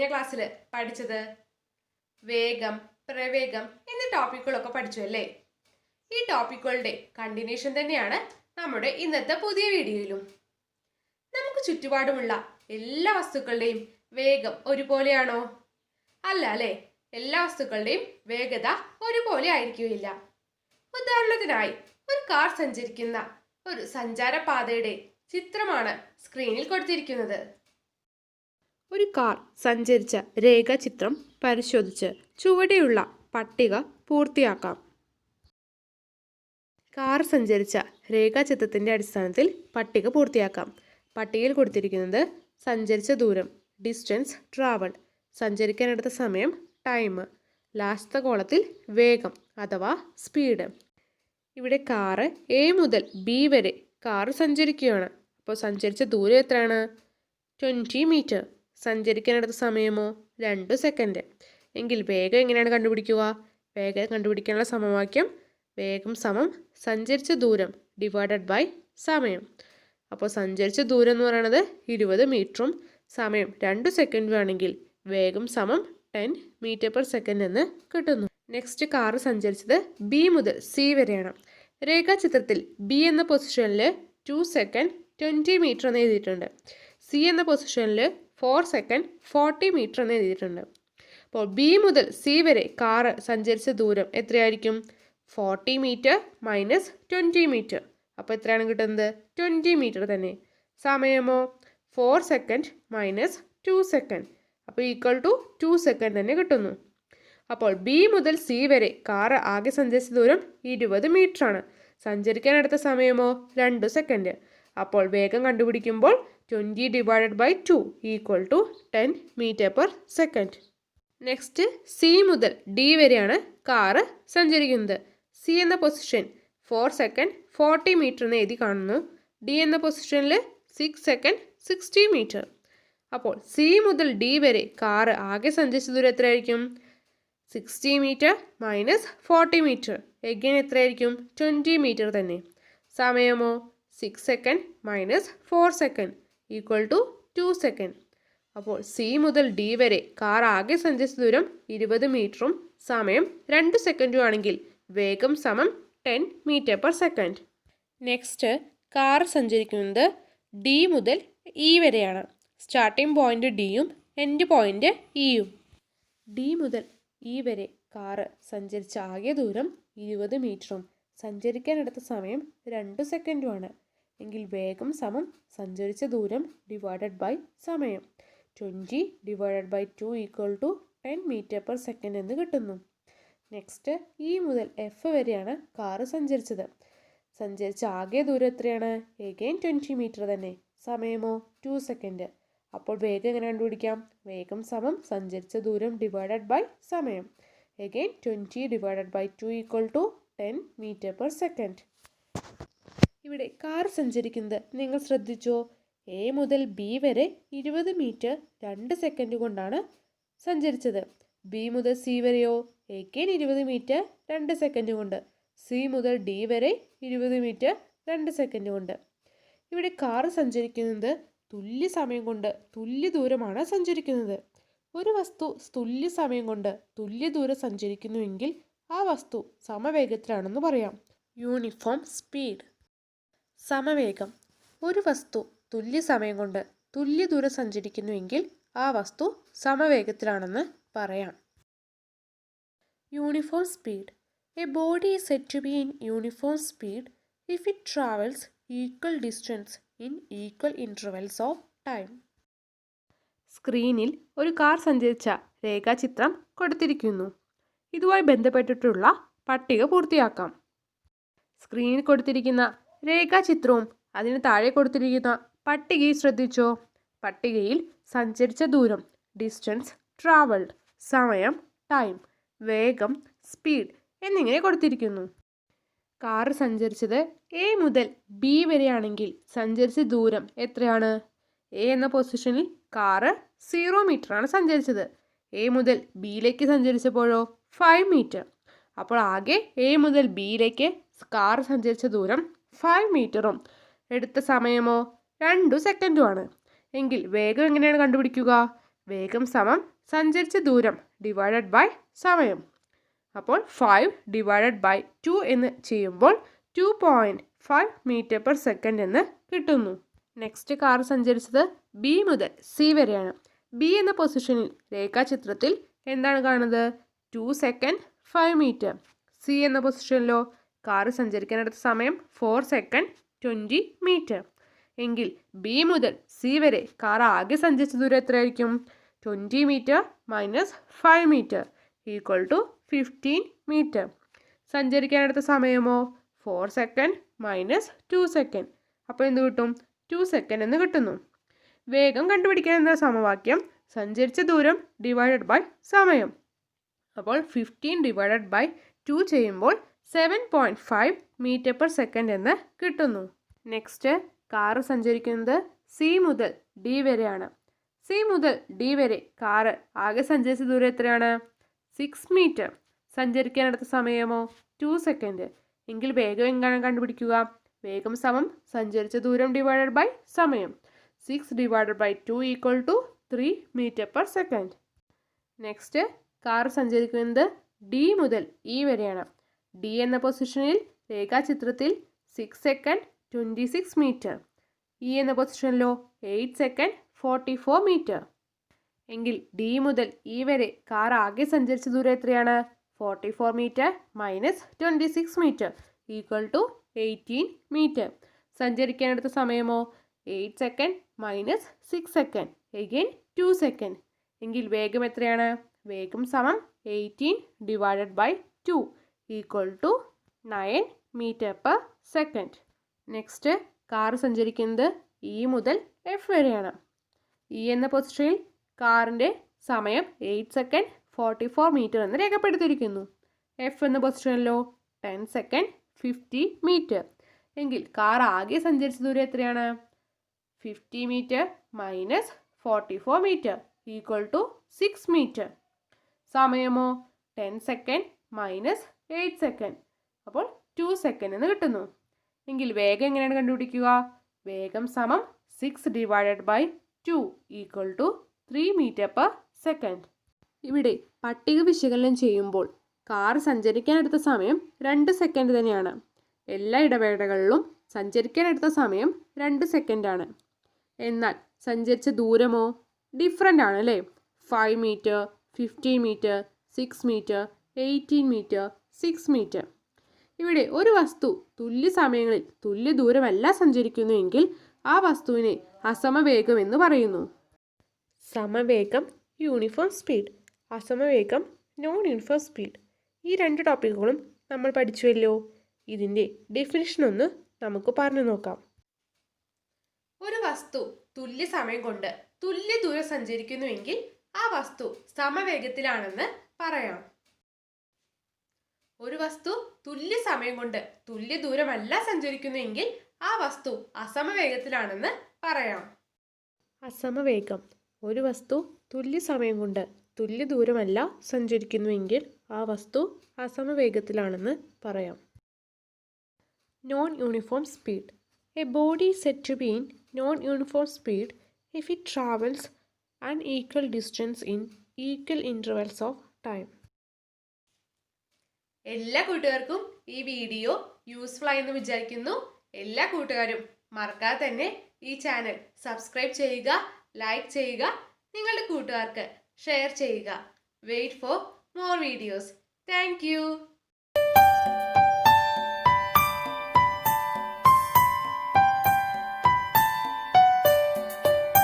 ക്ലാസ്സിൽ പഠിച്ചത്? വേഗം, പ്രവേഗം എന്നീ ടോപ്പിക്കുകളൊക്കെ പഠിച്ചു അല്ലേ? ഈ ടോപ്പിക്കുകളുടെ കണ്ടിന്യൂഷൻ തന്നെയാണ് നമ്മുടെ ഇന്നത്തെ പുതിയ വീഡിയോയിലും. നമുക്ക് ചുറ്റുപാടുമുള്ള എല്ലാ വസ്തുക്കളുടെയും വേഗം ഒരുപോലെയാണോ? അല്ല അല്ലേ? എല്ലാ വസ്തുക്കളുടെയും വേഗത ഒരുപോലെ ആയിരിക്കുകയില്ല. ഉദാഹരണത്തിനായി ഒരു കാർ സഞ്ചരിക്കുന്ന ഒരു സഞ്ചാരപാതയുടെ ചിത്രമാണ് സ്ക്രീനിൽ കൊടുത്തിരിക്കുന്നത്. ഒരു കാർ സഞ്ചരിച്ച രേഖാചിത്രം പരിശോധിച്ച് ചുവടെയുള്ള പട്ടിക പൂർത്തിയാക്കാം. കാർ സഞ്ചരിച്ച രേഖാചിത്രത്തിൻ്റെ അടിസ്ഥാനത്തിൽ പട്ടിക പൂർത്തിയാക്കാം. പട്ടികയിൽ കൊടുത്തിരിക്കുന്നത് സഞ്ചരിച്ച ദൂരം, ഡിസ്റ്റൻസ് ട്രാവൽ, സഞ്ചരിക്കാനെടുത്ത സമയം, ടൈം, ലാസ്റ്റത്തെ കോളത്തിൽ വേഗം അഥവാ സ്പീഡ്. ഇവിടെ കാറ് എ മുതൽ ബി വരെ കാറ് സഞ്ചരിക്കുകയാണ്. അപ്പോൾ സഞ്ചരിച്ച ദൂരം എത്രയാണ്? 20 മീറ്റർ. സഞ്ചരിക്കാനെടുത്ത സമയമോ 2 സെക്കൻഡ്. എങ്കിൽ വേഗം എങ്ങനെയാണ് കണ്ടുപിടിക്കുക? വേഗം കണ്ടുപിടിക്കാനുള്ള സമവാക്യം വേഗം സമം സഞ്ചരിച്ച ദൂരം ഡിവൈഡഡ് ബൈ സമയം. അപ്പോൾ സഞ്ചരിച്ച ദൂരം എന്ന് പറയുന്നത് 20 മീറ്ററും സമയം 2 സെക്കൻഡും ആണെങ്കിൽ വേഗം സമം 10 മീറ്റർ പെർ സെക്കൻഡ് എന്ന് കിട്ടുന്നു. നെക്സ്റ്റ് കാറ് സഞ്ചരിച്ചത് ബി മുതൽ സി വരെയാണ്. രേഖാചിത്രത്തിൽ ബി എന്ന പൊസിഷനിൽ 2 സെക്കൻഡ് 20 മീറ്റർ എന്ന് എഴുതിയിട്ടുണ്ട്. സി എന്ന പൊസിഷനിൽ 4 സെക്കൻഡ് 40 മീറ്റർ എന്ന് എഴുതിയിട്ടുണ്ട്. അപ്പോൾ ബി മുതൽ സി വരെ കാറ് സഞ്ചരിച്ച ദൂരം എത്രയായിരിക്കും? 40 മീറ്റർ മൈനസ് 20 മീറ്റർ. അപ്പോൾ എത്രയാണ് കിട്ടുന്നത്? 20 മീറ്റർ തന്നെ. സമയമോ 4 സെക്കൻഡ് മൈനസ് 2 സെക്കൻഡ്. അപ്പോൾ ഈക്വൽ ടു 2 സെക്കൻഡ് തന്നെ കിട്ടുന്നു. അപ്പോൾ ബി മുതൽ സി വരെ കാറ് ആകെ സഞ്ചരിച്ച ദൂരം 20 മീറ്റർ ആണ്. സഞ്ചരിക്കാനെടുത്ത സമയമോ 2 സെക്കൻഡ്. അപ്പോൾ വേഗം കണ്ടുപിടിക്കുമ്പോൾ 20 divided by 2 equal to 10 metre per second. Next C മുതൽ ഡി വരെയാണ് കാറ് സഞ്ചരിക്കുന്നത്. സി എന്ന പൊസിഷൻ 4 സെക്കൻഡ് 40 മീറ്റർ എന്ന് എഴുതി കാണുന്നു. ഡി എന്ന പൊസിഷനിൽ 6 സെക്കൻഡ് 60 മീറ്റർ. അപ്പോൾ സി മുതൽ ഡി വരെ കാറ് ആകെ സഞ്ചരിച്ച ദൂരം എത്രയായിരിക്കും? 60 മീറ്റർ മൈനസ് 40 മീറ്റർ. എഗെയിൻ എത്രയായിരിക്കും? 20 മീറ്റർ തന്നെ. സമയമോ 6 second minus 4 second equal to 2 second. അപ്പോൾ സി മുതൽ ഡി വരെ കാർ ആകെ സഞ്ചരിച്ച ദൂരം 20 മീറ്ററും സമയം 2 സെക്കൻഡും ആണെങ്കിൽ വേഗം സമം 10 metre per second. Next car സഞ്ചരിക്കുന്നത് ഡി മുതൽ ഇ വരെയാണ്. സ്റ്റാർട്ടിംഗ് പോയിന്റ് ഡിയും എൻഡ് പോയിന്റ് ഇയും. ഡി മുതൽ ഇ വരെ കാറ് സഞ്ചരിച്ച ആകെ ദൂരം 20 മീറ്ററും സഞ്ചരിക്കാനെടുത്ത സമയം 2 സെക്കൻഡുമാണ്. എങ്കിൽ വേഗം സമം സഞ്ചരിച്ച ദൂരം ഡിവൈഡഡ് ബൈ സമയം. 20 divided by 2 equal to 10 metre per second എന്ന് കിട്ടുന്നു. നെക്സ്റ്റ് ഇ മുതൽ എഫ് വരെയാണ് കാറ് സഞ്ചരിച്ചത്. സഞ്ചരിച്ച ആകെ ദൂരം എത്രയാണ്? എഗെയിൻ 20 മീറ്റർ തന്നെ. സമയമോ 2 സെക്കൻഡ്. അപ്പോൾ വേഗം എങ്ങനെ കണ്ടുപിടിക്കാം? വേഗം സമം സഞ്ചരിച്ച ദൂരം ഡിവൈഡഡ് ബൈ സമയം. Again 20 divided by 2 equal to 10 metre per second. ഇവിടെ കാർ സഞ്ചരിക്കുന്നത് നിങ്ങൾ ശ്രദ്ധിച്ചോ? എ മുതൽ ബി വരെ 20 മീറ്റർ 2 സെക്കൻഡ് കൊണ്ടാണ് സഞ്ചരിച്ചത്. ബി മുതൽ സി വരെയോ എഗെയിൻ 20 മീറ്റർ 2 സെക്കൻഡ് കൊണ്ട്. സി മുതൽ ഡി വരെ 20 മീറ്റർ 2 സെക്കൻഡ് കൊണ്ട്. ഇവിടെ കാർ സഞ്ചരിക്കുന്നത് തുല്യ സമയം കൊണ്ട് തുല്യ ദൂരമാണ് സഞ്ചരിക്കുന്നത്. ഒരു വസ്തു തുല്യ സമയം കൊണ്ട് തുല്യ ദൂരം സഞ്ചരിക്കുന്നുവെങ്കിൽ ആ വസ്തു സമവേഗത്തിലാണെന്ന് പറയാം. Uniform speed. സമവേഗം. ഒരു വസ്തു തുല്യ സമയം കൊണ്ട് തുല്യ ദൂരം സഞ്ചരിക്കുന്നുവെങ്കിൽ ആ വസ്തു സമവേഗത്തിലാണെന്ന് പറയാം. Uniform speed. A body is said to be in uniform speed if it travels equal distance in equal intervals of time. സ്ക്രീനിൽ ഒരു കാർ സഞ്ചരിച്ച രേഖാചിത്രം കൊടുത്തിരിക്കുന്നു. ഇതുമായി ബന്ധപ്പെട്ടിട്ടുള്ള പട്ടിക പൂർത്തിയാക്കാം. സ്ക്രീനിൽ കൊടുത്തിരിക്കുന്ന രേഖാചിത്രവും അതിന് താഴെ കൊടുത്തിരിക്കുന്ന പട്ടികയിൽ ശ്രദ്ധിച്ചോ? പട്ടികയിൽ സഞ്ചരിച്ച ദൂരം, ഡിസ്റ്റൻസ് ട്രാവൽഡ്, സമയം ടൈം, വേഗം സ്പീഡ് എന്നിങ്ങനെ കൊടുത്തിരിക്കുന്നു. കാർ സഞ്ചരിച്ചത് എ മുതൽ ബി വരെയാണെങ്കിൽ സഞ്ചരിച്ച ദൂരം എത്രയാണ്? എ എന്ന പൊസിഷനിൽ കാറ് 0 മീറ്ററാണ് സഞ്ചരിച്ചത്. എ മുതൽ ബിയിലേക്ക് സഞ്ചരിച്ചപ്പോഴോ 5 മീറ്റർ. അപ്പോൾ ആകെ എ മുതൽ ബിയിലേക്ക് കാർ സഞ്ചരിച്ച ദൂരം 5 മീറ്ററും എടുത്ത സമയമോ 2 സെക്കൻഡുമാണ്. എങ്കിൽ വേഗം എങ്ങനെയാണ് കണ്ടുപിടിക്കുക? വേഗം സമം സഞ്ചരിച്ച ദൂരം ഡിവൈഡഡ് ബൈ സമയം. അപ്പോൾ 5 ഡിവൈഡഡ് ബൈ 2 എന്ന് ചെയ്യുമ്പോൾ 2.5 മീറ്റർ പെർ സെക്കൻഡ് എന്ന് കിട്ടുന്നു. നെക്സ്റ്റ് കാർ സഞ്ചരിച്ചത് ബി മുതൽ സി വരെയാണ്. ബി എന്ന പൊസിഷനിൽ രേഖാചിത്രത്തിൽ എന്താണ് കാണുന്നത്? 2 സെക്കൻഡ് 5 മീറ്റർ. സി എന്ന പൊസിഷനിലോ കാർ സഞ്ചരിക്കാനെടുത്ത സമയം 4 സെക്കൻഡ് 20 മീറ്റർ. എങ്കിൽ ബി മുതൽ സി വരെ കാർ ആകെ സഞ്ചരിച്ച ദൂരം എത്രയായിരിക്കും? 20 metre minus 5 metre equal to 15 metre. സഞ്ചരിക്കാനെടുത്ത സമയമോ 4 സെക്കൻഡ് മൈനസ് 2 സെക്കൻഡ്. അപ്പോൾ എന്ത് കിട്ടും? 2 സെക്കൻഡ് എന്ന് കിട്ടുന്നു. വേഗം കണ്ടുപിടിക്കാൻ എന്ന സമവാക്യം സഞ്ചരിച്ച ദൂരം ഡിവൈഡഡ് ബൈ സമയം. അപ്പോൾ 15 ഡിവൈഡഡ് ബൈ 2 ചെയ്യുമ്പോൾ 7.5 മീറ്റർ പെർ സെക്കൻഡ് എന്ന് കിട്ടുന്നു. നെക്സ്റ്റ് കാറ് സഞ്ചരിക്കുന്നത് സി മുതൽ ഡി വരെയാണ്. സി മുതൽ ഡി വരെ കാറ് ആകെ സഞ്ചരിച്ച ദൂരം എത്രയാണ്? 6 മീറ്റർ. സഞ്ചരിക്കാനെടുത്ത സമയമോ 2 സെക്കൻഡ്. എങ്കിൽ വേഗം എങ്ങനെ കണ്ടുപിടിക്കുക? വേഗം സമം സഞ്ചരിച്ച ദൂരം ഡിവൈഡഡ് ബൈ സമയം. 6 divided by 2 equal to 3 metre per second. Next car സഞ്ചരിക്കുന്നത് ഡി മുതൽ ഇ വരെയാണ്. ഡി എന്ന പൊസിഷനിൽ രേഖാചിത്രത്തിൽ 6 സെക്കൻഡ് 26 മീറ്റർ. ഇ എന്ന പൊസിഷനിലോ 8 സെക്കൻഡ് 44 മീറ്റർ. എങ്കിൽ ഡി മുതൽ ഇ വരെ കാർ ആകെ സഞ്ചരിച്ച ദൂരം എത്രയാണ്? 44 metre minus 26 metre equal to 18 metre. സഞ്ചരിക്കാനെടുത്ത സമയമോ 8 second minus 6 second again 2 second. എങ്കിൽ വേഗം എത്രയാണ്? വേഗം സമം 18 divided by 2 equal to 9 metre per second. Next car സഞ്ചരിക്കുന്നത് ഇ മുതൽ എഫ് വരെയാണ്. ഇ എന്ന പൊസിഷനിൽ കാറിൻ്റെ സമയം 8 സെക്കൻഡ് 44 മീറ്റർ എന്ന് രേഖപ്പെടുത്തിയിരിക്കുന്നു. എഫ് എന്ന പൊസിഷനിലോ 10 സെക്കൻഡ് 50 മീറ്റർ. എങ്കിൽ കാർ ആകെ സഞ്ചരിച്ച ദൂരം എത്രയാണ്? 50 metre minus 44 metre equal to 6 metre. സമയമോ 10 സെക്കൻഡ് മൈനസ് 8 സെക്കൻഡ്. അപ്പോൾ 2 സെക്കൻഡ് എന്ന് കിട്ടുന്നു. എങ്കിൽ വേഗം എങ്ങനെയാണ് കണ്ടുപിടിക്കുക? വേഗം സമം 6 divided by 2 equal to 3 metre per second. ഇവിടെ പട്ടിക വിശകലനം ചെയ്യുമ്പോൾ കാർ സഞ്ചരിക്കാനെടുത്ത സമയം 2 സെക്കൻഡ് തന്നെയാണ്. എല്ലാ ഇടവേളകളിലും സഞ്ചരിക്കാനെടുത്ത സമയം 2 സെക്കൻഡാണ്. എന്നാൽ സഞ്ചരിച്ച ദൂരമോ ഡിഫറൻ്റ് ആണ് അല്ലേ? 5 metre 15 metre 6 metre 18 metre 6 metre. ഇവിടെ ഒരു വസ്തു തുല്യ സമയങ്ങളിൽ തുല്യ ദൂരമല്ല സഞ്ചരിക്കുന്നുവെങ്കിൽ ആ വസ്തുവിനെ അസമവേഗം എന്ന് പറയുന്നു. സമവേഗം യൂണിഫോം സ്പീഡ്, അസമവേഗം നോൺ യൂണിഫോം സ്പീഡ്. ഈ 2 ടോപ്പിക്കുകളും നമ്മൾ പഠിച്ചുവല്ലോ. ഇതിൻ്റെ ഡെഫിനിഷൻ ഒന്ന് നമുക്ക് പറഞ്ഞു നോക്കാം. ഒരു വസ്തു തുല്യ സമയം കൊണ്ട് തുല്യ ദൂരം സഞ്ചരിക്കുന്നുവെങ്കിൽ ആ വസ്തു സമവേഗത്തിലാണെന്ന് പറയാം. ഒരു വസ്തു തുല്യ സമയം കൊണ്ട് തുല്യ ദൂരമല്ല സഞ്ചരിക്കുന്നുവെങ്കിൽ ആ വസ്തു അസമവേഗത്തിലാണെന്ന് പറയാം. അസമവേഗം ഒരു വസ്തു തുല്യ സമയം കൊണ്ട് തുല്യ ദൂരമല്ല സഞ്ചരിക്കുന്നുവെങ്കിൽ ആ വസ്തു അസമവേഗത്തിലാണെന്ന് പറയാം. Non uniform speed. A body is said to be in non-uniform speed if it travels an equal distance in equal intervals of time. എല്ലാ കൂട്ടുകാർക്കും ഈ വീഡിയോ യൂസ്ഫുൾ ആയെന്ന് വിചാരിക്കുന്നു. എല്ലാ കൂട്ടുകാരും മറക്കാതെ തന്നെ ഈ ചാനൽ സബ്സ്ക്രൈബ് ചെയ്യുക, ലൈക്ക് ചെയ്യുക, നിങ്ങളുടെ കൂട്ടുകാർക്ക് ഷെയർ ചെയ്യുക. Wait for more videos. Thank U.